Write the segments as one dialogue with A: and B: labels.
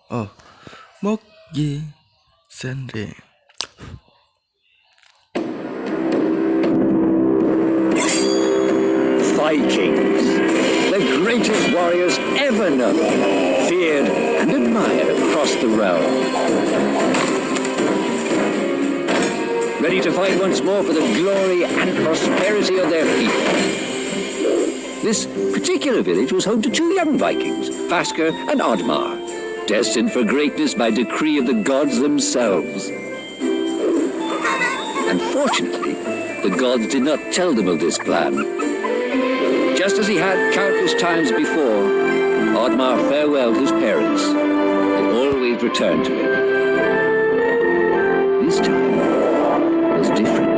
A: Oh, Mogi Sendre.
B: Vikings, the greatest warriors ever known, feared and admired across the realm. Ready to fight once more for the glory and prosperity of their people. This particular village was home to two young Vikings, Vasker and Oddmar, destined for greatness by decree of the gods themselves. Unfortunately, the gods did not tell them of this plan. Just as he had countless times before, Oddmar farewelled his parents. They always returned to him. This time was different.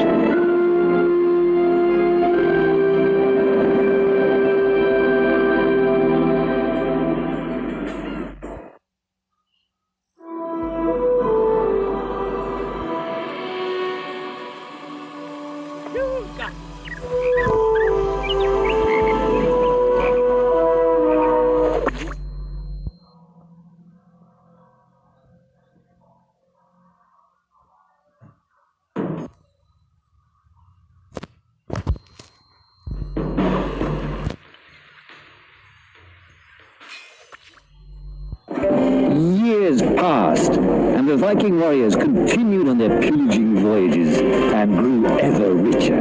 B: Years passed, and the Viking warriors continued on their pillaging voyages and grew ever richer.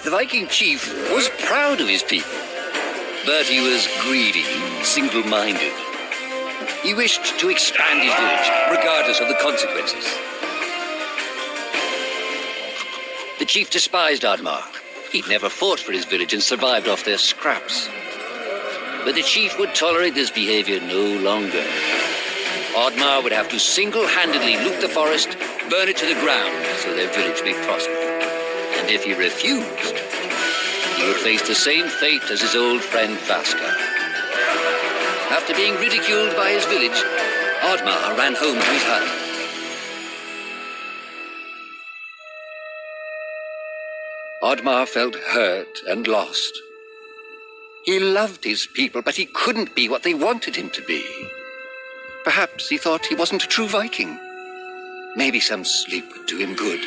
B: The Viking chief was proud of his people, but he was greedy, single-minded. He wished to expand his village, regardless of the consequences. The chief despised Oddmar. He'd never fought for his village and survived off their scraps. But the chief would tolerate this behavior no longer. Oddmar would have to single-handedly loot the forest, burn it to the ground, so their village may prosper. And if he refused, he would face the same fate as his old friend Vasker. After being ridiculed by his village, Oddmar ran home to his hut. Oddmar felt hurt and lost. He loved his people, but he couldn't be what they wanted him to be. Perhaps he thought he wasn't a true Viking. Maybe some sleep would do him good.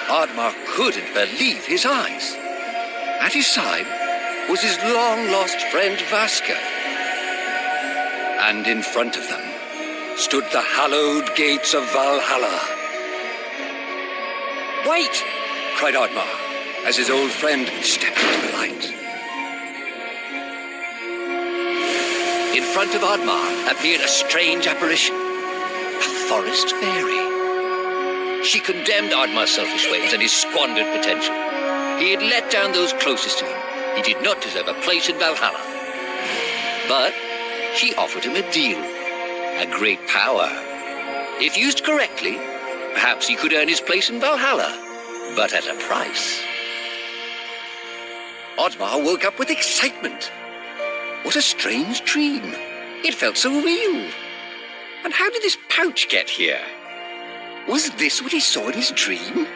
B: Oddmar couldn't believe his eyes. At his side was his long-lost friend Vasker. And in front of them stood the hallowed gates of Valhalla. "Wait!" cried Oddmar, as his old friend stepped into the light. In front of Oddmar appeared a strange apparition, a forest fairy. She condemned Oddmar's selfish ways and his squandered potential. He had let down those closest to him. He did not deserve a place in Valhalla. But she offered him a deal, a great power. If used correctly, perhaps he could earn his place in Valhalla, but at a price. Oddmar woke up with excitement. What a strange dream. It felt so real. And how did this pouch get here? Was this what he saw in his dream?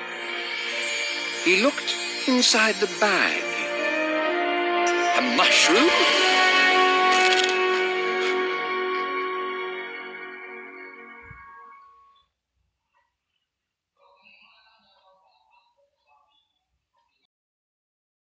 B: He looked inside the bag. A mushroom?